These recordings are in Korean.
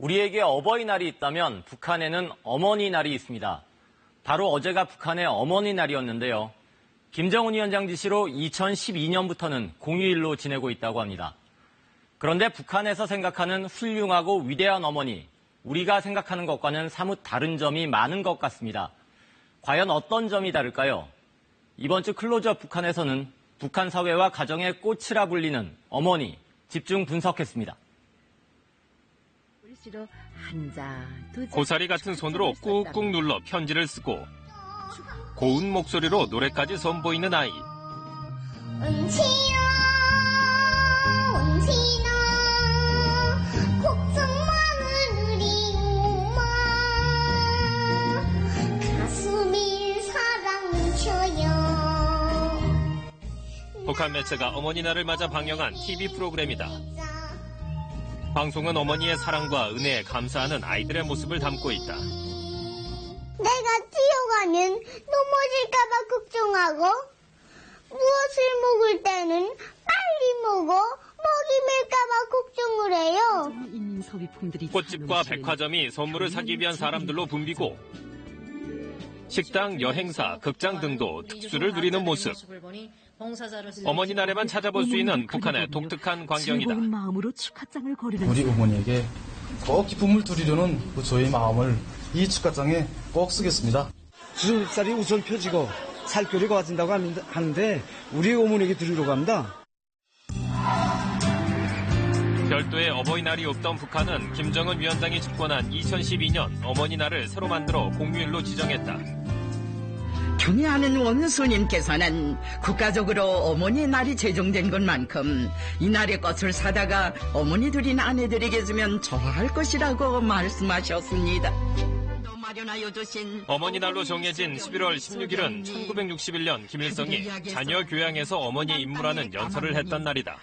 우리에게 어버이날이 있다면 북한에는 어머니날이 있습니다. 바로 어제가 북한의 어머니날이었는데요. 김정은 위원장 지시로 2012년부터는 공휴일로 지내고 있다고 합니다. 그런데 북한에서 생각하는 훌륭하고 위대한 어머니, 우리가 생각하는 것과는 사뭇 다른 점이 많은 것 같습니다. 과연 어떤 점이 다를까요? 이번 주 클로즈업 북한에서는 북한 사회와 가정의 꽃이라 불리는 어머니, 집중 분석했습니다. 고사리 같은 손으로 꾹꾹 눌러 편지를 쓰고 고운 목소리로 노래까지 선보이는 아이. 은치야, 은치나, 걱정 많은 우리 엄마, 가슴이 사랑 넘쳐요. 북한 매체가 어머니날을 맞아 방영한 TV 프로그램이다. 방송은 어머니의 사랑과 은혜에 감사하는 아이들의 모습을 담고 있다. 내가 뛰어가면 넘어질까봐 걱정하고, 무엇을 먹을 때는 빨리 먹어 먹이 밀까봐 걱정을 해요. 꽃집과 백화점이 선물을 사기 위한 사람들로 붐비고 식당, 여행사, 극장 등도 특수를 누리는 모습. 어머니날에만 찾아볼 수 있는 북한의 독특한 광경이다. 우리 어머니에게 더 기쁨을 드리려는 저희 마음을 이 축가장에 꼭 쓰겠습니다. 주름살이 우선 펴지고 살결이 가진다고 하는데 우리 어머니에게 드리려고 합니다. 별도의 어버이날이 없던 북한은 김정은 위원장이 집권한 2012년 어머니날을 새로 만들어 공휴일로 지정했다. 경애하는 원수님께서는 국가적으로 어머니 날이 제정된 것만큼 이 날의 것을 사다가 어머니들인 아내들에게 주면 좋아할 것이라고 말씀하셨습니다. 어머니날로 정해진 11월 16일은 1961년 김일성이 자녀 교양에서 어머니의 임무라는 연설을 했던 날이다.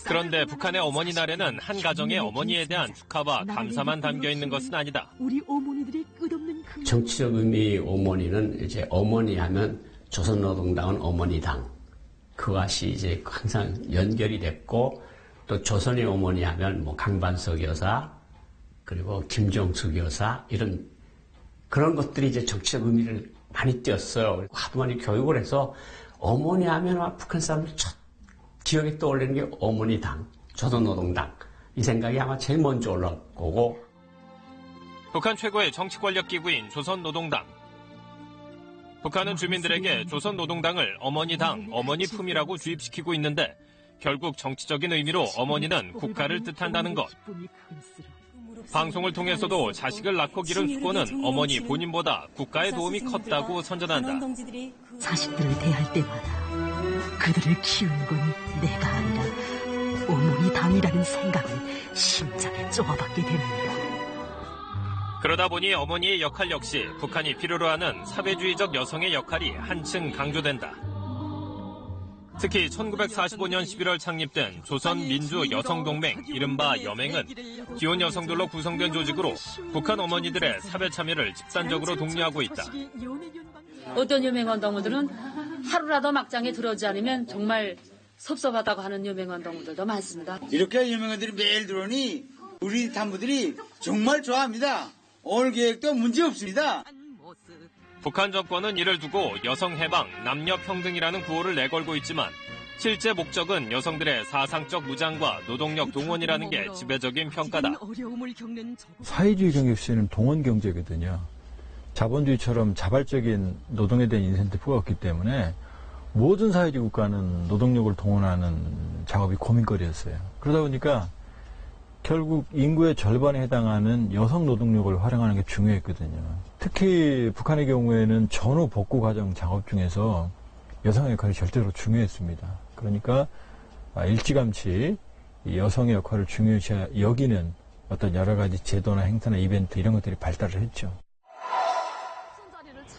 그런데 북한의 어머니날에는 한 가정의 어머니에 대한 축하와 감사만 담겨 있는 것은 아니다. 정치적 의미의 어머니는 이제 어머니 하면 조선노동당은 어머니당. 그것이 이제 항상 연결이 됐고 또 조선의 어머니 하면 뭐 강반석 여사 그리고 김정숙 여사 이런 그런 것들이 이제 정치적 의미를 많이 띄었어요. 하도 많이 교육을 해서 어머니 하면 북한 사람들 첫 기억에 떠올리는 게 어머니당, 조선노동당 이 생각이 아마 제일 먼저 올라올 거고. 북한 최고의 정치 권력 기구인 조선노동당. 북한은 주민들에게 조선노동당을 어머니당, 어머니 품이라고 주입시키고 있는데 결국 정치적인 의미로 어머니는 국가를 뜻한다는 것. 방송을 통해서도 자식을 낳고 기른 수고는 어머니 본인보다 국가의 도움이 컸다고 선전한다. 자식들을 대할 때마다 그들을 키운 건 내가 아니라 어머니 당이라는 생각을 심장에 쪼아받게 됩니다. 그러다 보니 어머니의 역할 역시 북한이 필요로 하는 사회주의적 여성의 역할이 한층 강조된다. 특히 1945년 11월 창립된 조선민주여성동맹 이른바 여맹은 기혼 여성들로 구성된 조직으로 북한 어머니들의 사회 참여를 집단적으로 독려하고 있다. 어떤 여맹원동무들은 하루라도 막장에 들어오지 않으면 정말 섭섭하다고 하는 여맹원동무들도 많습니다. 이렇게 여맹원들이 매일 들어오니 우리 단부들이 정말 좋아합니다. 오늘 계획도 문제 없습니다. 북한 정권은 이를 두고 여성해방, 남녀평등이라는 구호를 내걸고 있지만 실제 목적은 여성들의 사상적 무장과 노동력 동원이라는 게 지배적인 평가다. 사회주의 경제 시대는 동원 경제거든요. 자본주의처럼 자발적인 노동에 대한 인센티브가 없기 때문에 모든 사회주의 국가는 노동력을 동원하는 작업이 고민거리였어요. 그러다 보니까 결국 인구의 절반에 해당하는 여성 노동력을 활용하는 게 중요했거든요. 특히 북한의 경우에는 전후 복구 과정 작업 중에서 여성의 역할이 절대로 중요했습니다. 그러니까 일찌감치 여성의 역할을 중요시 여기는 어떤 여러 가지 제도나 행사나 이벤트 이런 것들이 발달을 했죠.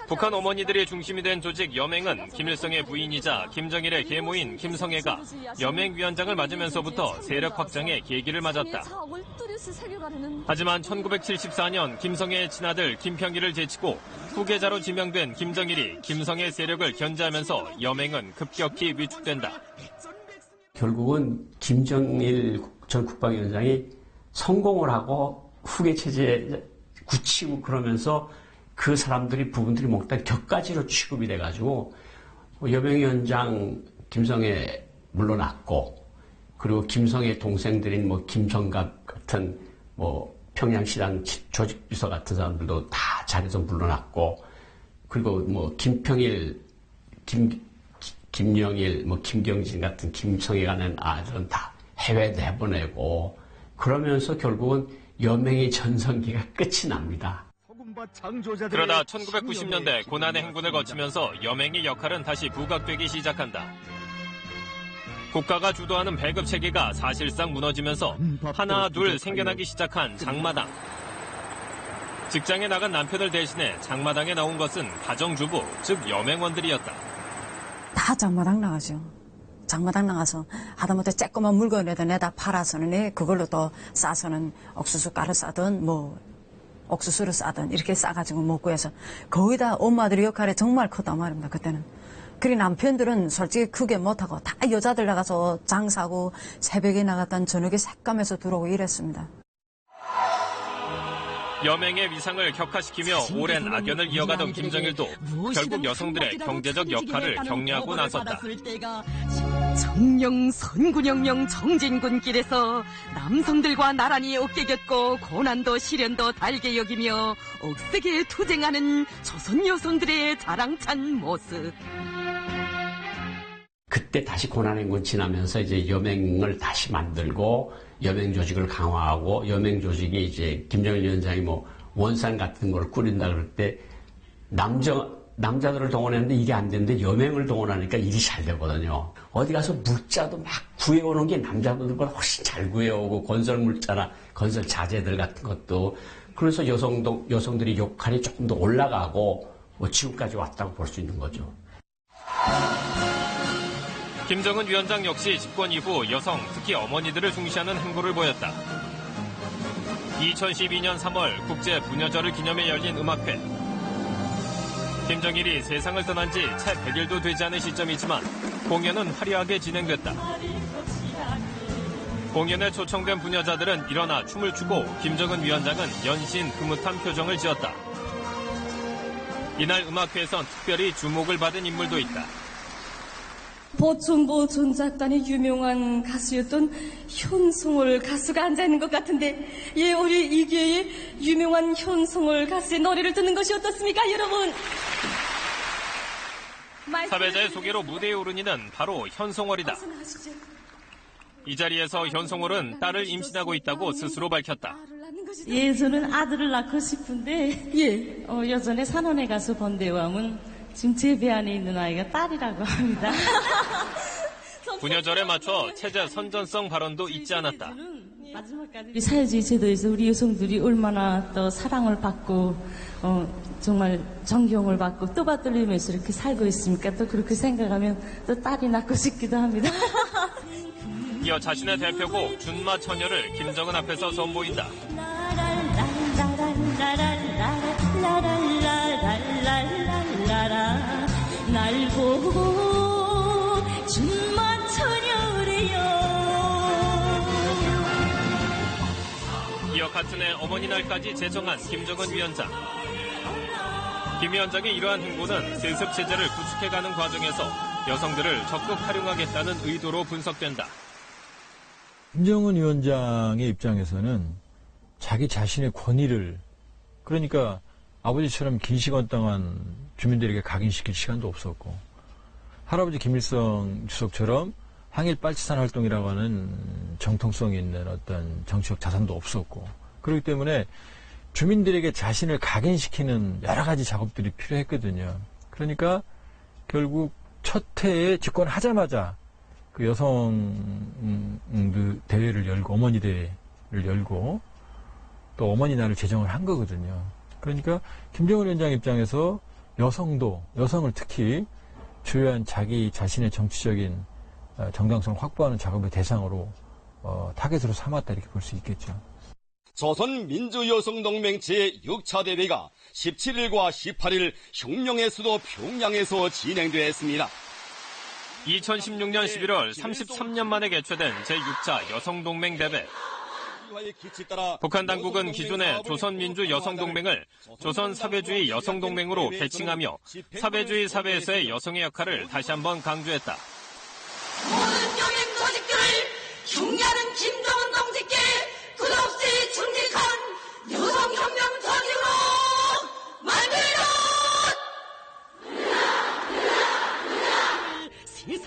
북한 어머니들이 중심이 된 조직 여맹은 김일성의 부인이자 김정일의 계모인 김성애가 여맹위원장을 맞으면서부터 세력 확장의 계기를 맞았다. 하지만 1974년 김성애의 친아들 김평일을 제치고 후계자로 지명된 김정일이 김성애 세력을 견제하면서 여맹은 급격히 위축된다. 결국은 김정일 전 국방위원장이 성공을 하고 후계 체제에 굳히고 그러면서 그 사람들이 부분들이 몽땅 격가지로 취급이 돼가지고 여명위원장 김성애 물러났고 그리고 김성애 동생들인 뭐 김성갑 같은 뭐 평양시당 조직비서 같은 사람들도 다 자리에서 물러났고 그리고 뭐 김평일, 김영일, 뭐 김경진 같은 김성애가 낸 아들은 다 해외 내보내고 그러면서 결국은 여명의 전성기가 끝이 납니다. 그러다 1990년대 고난의 행군을 거치면서 여맹의 역할은 다시 부각되기 시작한다. 국가가 주도하는 배급 체계가 사실상 무너지면서 하나 둘 생겨나기 시작한 장마당. 직장에 나간 남편을 대신해 장마당에 나온 것은 가정주부, 즉 여맹원들이었다. 다 장마당 나가죠. 장마당 나가서 하다못해 쬐꼬만 물건이라도 내다 팔아서는 그걸로 또 싸서는 옥수수 가루 싸든 뭐 옥수수를 싸든 이렇게 싸가지고 먹고 해서 거의 다 엄마들의 역할이 정말 컸단 말입니다. 그때는. 그리고 남편들은 솔직히 크게 못하고 다 여자들 나가서 장사하고 새벽에 나갔던 저녁에 새까매서 들어오고 이랬습니다. 여맹의 위상을 격화시키며 오랜 악연을 이어가던 김정일도 결국 여성들의 경제적 역할을 격려하고 나섰다. 정령 선군영령 정진군길에서 남성들과 나란히 어깨 겹고 고난도 시련도 달게 여기며 억세게 투쟁하는 조선 여성들의 자랑찬 모습. 그때 다시 고난행군 지나면서 이제 여맹을 다시 만들고 여맹 조직을 강화하고 여맹 조직이 이제 김정일 위원장이 뭐 원산 같은 걸 꾸린다 그럴 때 남자들을 동원했는데 이게 안 되는데 여맹을 동원하니까 일이 잘 되거든요. 어디 가서 물자도 막 구해오는 게 남자분들보다 훨씬 잘 구해오고 건설 물자나 건설 자재들 같은 것도 그래서 여성들이 역할이 조금 더 올라가고 뭐 지금까지 왔다고 볼 수 있는 거죠. 김정은 위원장 역시 집권 이후 여성, 특히 어머니들을 중시하는 행보를 보였다. 2012년 3월 국제 부녀절을 기념해 열린 음악회. 김정일이 세상을 떠난 지 채 100일도 되지 않은 시점이지만 공연은 화려하게 진행됐다. 공연에 초청된 부녀자들은 일어나 춤을 추고 김정은 위원장은 연신 흐뭇한 표정을 지었다. 이날 음악회에선 특별히 주목을 받은 인물도 있다. 보충보 전 작단의 유명한 가수였던 현송월 가수가 앉아있는 것 같은데 예, 우리 이교의 유명한 현송월 가수의 노래를 듣는 것이 어떻습니까, 여러분? 사회자의 소개로 무대에 오른 이는 바로 현송월이다. 이 자리에서 현송월은 딸을 임신하고 있다고 스스로 밝혔다. 예, 저는 아들을 낳고 싶은데 예, 여전에 산원에 가서 본 대왕은 지금 제 배 안에 있는 아이가 딸이라고 합니다. 부녀절에 맞춰 체제 선전성 발언도 잊지 않았다. 우리 사회주의 제도에서 우리 여성들이 얼마나 또 사랑을 받고 정말 존경을 받고 떠받들리면서 이렇게 살고 있습니까? 또 그렇게 생각하면 또 딸이 낳고 싶기도 합니다. 이어 자신의 대표곡 준마 처녀를 김정은 앞에서 선보인다. 날 보고 준마 처녀래요. 이어 같은 해 어머니날까지 제정한 김정은 위원장. 김 위원장의 이러한 행보는 세습 체제를 구축해가는 과정에서 여성들을 적극 활용하겠다는 의도로 분석된다. 김정은 위원장의 입장에서는 자기 자신의 권위를, 그러니까 아버지처럼 긴 시간 동안 주민들에게 각인시킬 시간도 없었고, 할아버지 김일성 주석처럼 항일 빨치산 활동이라고 하는 정통성이 있는 어떤 정치적 자산도 없었고, 그렇기 때문에 주민들에게 자신을 각인시키는 여러 가지 작업들이 필요했거든요. 그러니까 결국 첫 해에 집권하자마자 그 여성 대회를 열고, 어머니 대회를 열고, 또 어머니 날을 제정을 한 거거든요. 그러니까 김정은 위원장 입장에서 여성을 특히 주요한 자기 자신의 정치적인 정당성을 확보하는 작업의 대상으로 타겟으로 삼았다, 이렇게 볼 수 있겠죠. 조선민주여성동맹 제6차 대회가 17일과 18일 혁명의 수도 평양에서 진행됐습니다. 2016년 11월 33년 만에 개최된 제6차 여성동맹 대회. 북한 당국은 기존의 조선민주여성동맹을 조선사회주의 여성동맹으로 배칭하며 사회주의 사회에서의 여성의 역할을 다시 한번 강조했다. 모든 여행 조직들을 격려하는 김정은 동지께 끝없이 충직한 여성혁명 전쟁으로 만들어!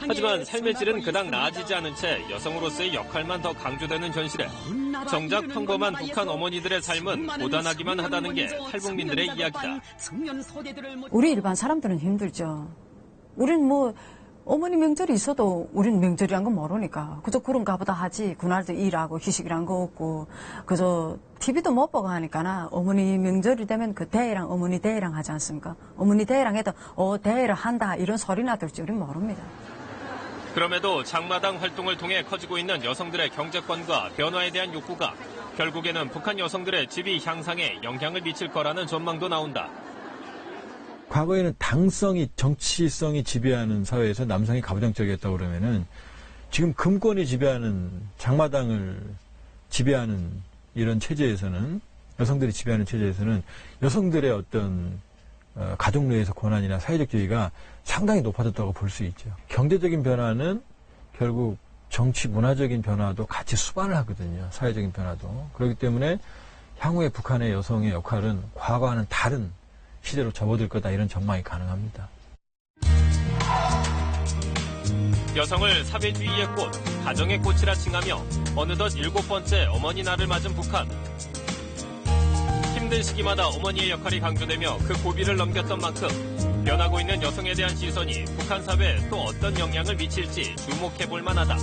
하지만 삶의 질은 그닥 나아지지 않은 채 여성으로서의 역할만 더 강조되는 현실에 정작 평범한 북한 어머니들의 삶은 고단하기만 하다는 게 탈북민들의 이야기다. 우리 일반 사람들은 힘들죠. 우린 뭐 어머니 명절이 있어도 우린 명절이란 건 모르니까 그저 그런가 보다 하지. 그날도 일하고 휴식이란 거 없고 그저 TV도 못 보고 하니까 어머니 명절이 되면 그 대회랑 어머니 대회랑 하지 않습니까? 어머니 대회랑 해도 대회를 한다 이런 소리나 들지 우린 모릅니다. 그럼에도 장마당 활동을 통해 커지고 있는 여성들의 경제권과 변화에 대한 욕구가 결국에는 북한 여성들의 지위 향상에 영향을 미칠 거라는 전망도 나온다. 과거에는 당성이, 정치성이 지배하는 사회에서 남성이 가부장적이었다고 그러면은 지금 금권이 지배하는 장마당을 지배하는 이런 체제에서는 여성들이 지배하는 체제에서는 여성들의 어떤 가족 내에서 권한이나 사회적 지위가 상당히 높아졌다고 볼 수 있죠. 경제적인 변화는 결국 정치 문화적인 변화도 같이 수반을 하거든요. 사회적인 변화도. 그렇기 때문에 향후에 북한의 여성의 역할은 과거와는 다른 시대로 접어들 거다 이런 전망이 가능합니다. 여성을 사회주의의 꽃, 가정의 꽃이라 칭하며 어느덧 7번째 어머니날을 맞은 북한. 힘든 시기마다 어머니의 역할이 강조되며 그 고비를 넘겼던 만큼 변하고 있는 여성에 대한 시선이 북한 사회에 또 어떤 영향을 미칠지 주목해볼 만하다.